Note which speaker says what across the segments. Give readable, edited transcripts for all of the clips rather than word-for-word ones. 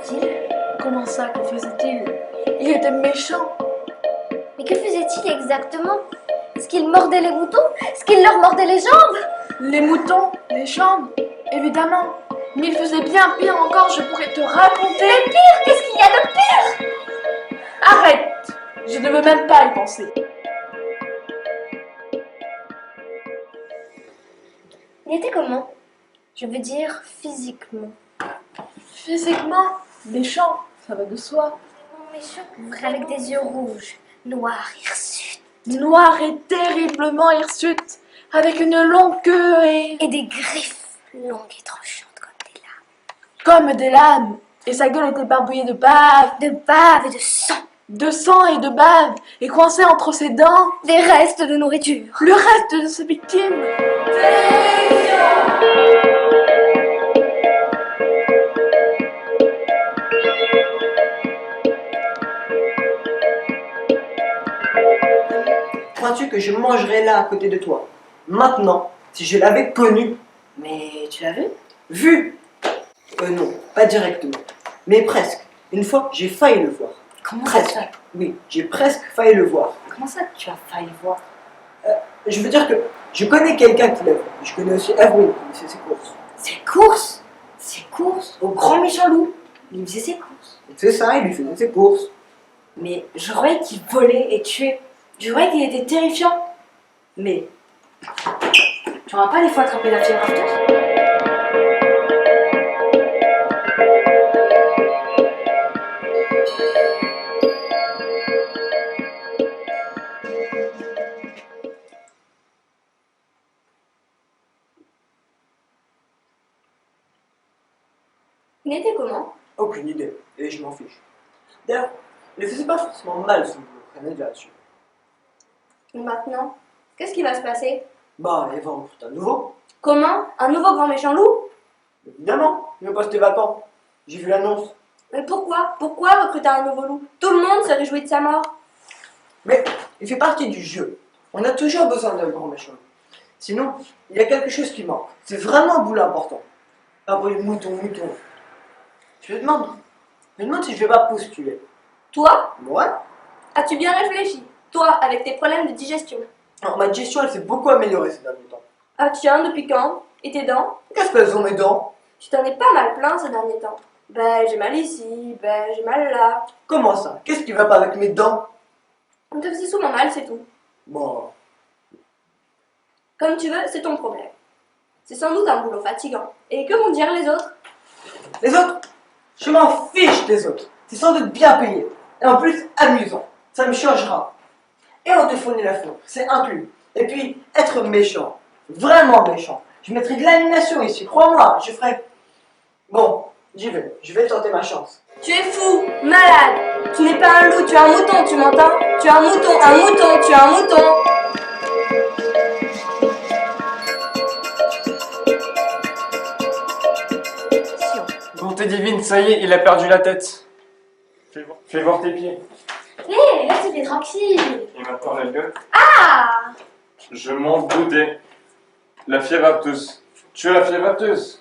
Speaker 1: faisait-il?
Speaker 2: Comment ça, que faisait-il? Il était méchant.
Speaker 1: Mais que faisait-il exactement? Est-ce qu'il mordait les moutons? Est-ce qu'il leur mordait les jambes?
Speaker 2: Les moutons, les jambes, évidemment. Mais il faisait bien pire encore, je pourrais te raconter.
Speaker 1: Mais pire, qu'est-ce qu'il y a de pire?
Speaker 2: Arrête! Je ne veux même pas y penser.
Speaker 1: Il était comment? Je veux dire physiquement.
Speaker 2: Physiquement, méchant, ça va de soi.
Speaker 1: Méchant, avec des yeux rouges, noirs, hirsutes.
Speaker 2: Noir et terriblement hirsute, avec une longue queue
Speaker 1: Et des griffes longues et tranchantes
Speaker 2: comme des lames. Et sa gueule était barbouillée de bave.
Speaker 1: de bave et de sang.
Speaker 2: De sang et de bave, et coincée entre ses dents,
Speaker 1: Des restes de nourriture.
Speaker 2: le reste de ses victimes.
Speaker 3: Crois-tu que je mangerais là à côté de toi? Maintenant, si je l'avais connu.
Speaker 1: Mais tu l'as vu?
Speaker 3: Vu? Non, pas directement. Mais presque. Une fois, j'ai failli le voir.
Speaker 1: Comment
Speaker 3: Presque.
Speaker 1: ça?
Speaker 3: Oui, j'ai presque failli le voir.
Speaker 1: Comment ça tu as failli voir?
Speaker 3: Je veux dire que je connais quelqu'un qui l'a vu. Je connais aussi Erwin qui fait ses courses.
Speaker 1: Ses courses? Ses courses? Au grand méchant loup? Il faisait ses courses.
Speaker 3: C'est ça, il lui faisait ses courses.
Speaker 1: Mais je croyais qu'il volait et tuait. Je croyais qu'il était terrifiant. Mais tu n'auras pas des fois attrapé la fièvre afteuse? Il était comment?
Speaker 3: Aucune idée, et je m'en fiche. D'ailleurs, il ne faisait pas forcément mal son boulot, rien à dire là-dessus.
Speaker 1: Et maintenant, qu'est-ce qui va se passer?
Speaker 3: Bah, il va en recruter un nouveau.
Speaker 1: Comment? Un nouveau grand méchant loup?
Speaker 3: Évidemment, il veut pas rester vacant. J'ai vu l'annonce.
Speaker 1: Mais pourquoi? Pourquoi recruter un nouveau loup? Tout le monde se réjouit de sa mort.
Speaker 3: Mais il fait partie du jeu. On a toujours besoin d'un grand méchant. Sinon, il y a quelque chose qui manque. C'est vraiment un boulot important. Après les moutons. Je me demande si je vais pas postuler.
Speaker 1: Toi?
Speaker 3: Moi?
Speaker 1: As-tu bien réfléchi? Toi, avec tes problèmes de digestion.
Speaker 3: Alors, ma digestion, elle s'est beaucoup améliorée ces derniers temps.
Speaker 1: Ah tiens, depuis quand? Et tes dents?
Speaker 3: Qu'est-ce qu'elles ont mes dents?
Speaker 1: Tu t'en es pas mal plaint ces derniers temps. Ben, j'ai mal ici, ben, j'ai mal là.
Speaker 3: Comment ça? Qu'est-ce qui va pas avec mes dents?
Speaker 1: On te faisait souvent mal, c'est tout.
Speaker 3: Bon,
Speaker 1: Comme tu veux, c'est ton problème. C'est sans doute un boulot fatigant. Et que vont dire les autres?
Speaker 3: les autres? Je m'en fiche des autres. C'est sans doute bien payé. Et en plus, amusant. Ça me changera. Et on te fournit la fourre, c'est inclus. Et puis, être méchant. Vraiment méchant. Je mettrai de l'animation ici, crois-moi. Je ferai... Bon, j'y vais. Je vais tenter ma chance.
Speaker 1: Tu es fou, malade. Tu n'es pas un loup, tu es un mouton, tu m'entends? Tu es un mouton, tu es un mouton.
Speaker 4: Bonté divine, ça y est, il a perdu la tête. Fais voir tes pieds.
Speaker 1: Hé, là tu es tranquille.
Speaker 4: Et maintenant la gueule.
Speaker 1: Ah!
Speaker 4: Je m'en doutais. La fièvre apteuse. Tu as la fièvre apteuse.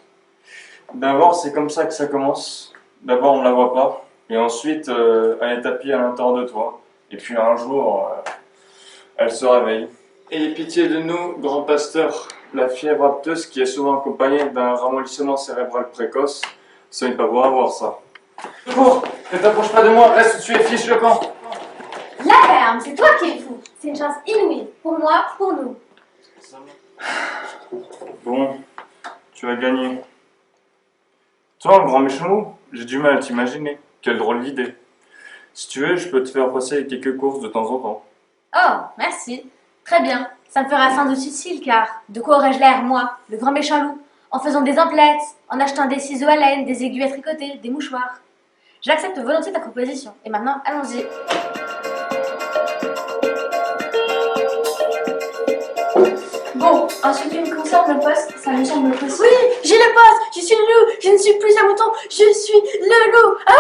Speaker 4: D'abord, c'est comme ça que ça commence. D'abord, on ne la voit pas. Et ensuite, elle est tapie à l'intérieur de toi. Et puis un jour, elle se réveille. Ayez pitié de nous, grand pasteur. La fièvre apteuse, qui est souvent accompagnée d'un ramollissement cérébral précoce, ce n'est pas beau à voir ça. Secours! Ne t'approche pas de moi, reste où tu es, fiche le camp!
Speaker 1: La ferme, c'est toi qui es fou. C'est une chance inouïe. Pour moi, pour nous.
Speaker 4: Bon, tu as gagné. Toi, un grand méchant loup, j'ai du mal à t'imaginer. Quelle drôle d'idée. Si tu veux, je peux te faire passer quelques courses de temps en temps.
Speaker 5: Oh, merci. Très bien. Ça me fera sans doute utile, car de quoi aurais-je l'air, moi, le grand méchant loup, en faisant des emplettes, en achetant des ciseaux à laine, des aiguilles à tricoter, des mouchoirs. J'accepte volontiers ta proposition. Et maintenant, allons-y.
Speaker 2: Bon, en ce qui me concerne, le poste, ça me semble possible.
Speaker 5: Oui, j'ai le poste. Je suis le loup. Je ne suis plus un mouton. Je suis le loup. Ah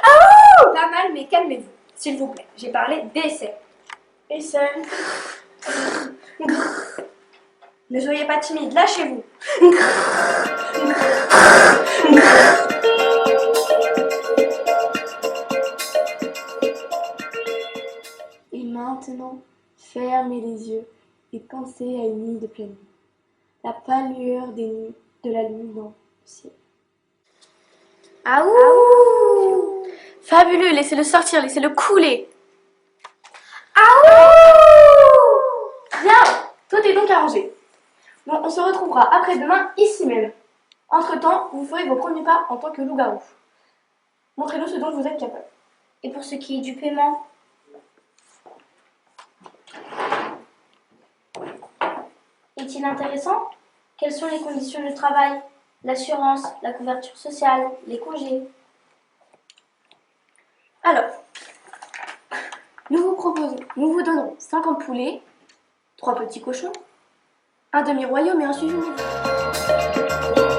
Speaker 5: ah.
Speaker 1: Pas mal, mais calmez-vous. S'il vous plaît, j'ai parlé d'essai.
Speaker 2: Essai.
Speaker 1: Ne soyez pas timide, lâchez-vous.
Speaker 6: fermer les yeux et penser à une nuit de pleine lune. La pâle lueur de la lune dans le ciel.
Speaker 2: Aouh! Fabuleux, laissez-le sortir, laissez-le couler. Bien, tout est donc arrangé. Bon, on se retrouvera après-demain ici même. Entre-temps, vous ferez vos premiers pas en tant que loup-garou. Montrez-nous ce dont vous êtes capable.
Speaker 5: Et pour ce qui est du paiement? Est-il intéressant? Quelles sont les conditions de travail? L'assurance, la couverture sociale, les congés?
Speaker 2: Alors, nous vous donnerons 50 poulets, 3 petits cochons, un demi-royaume et un suivi militaire.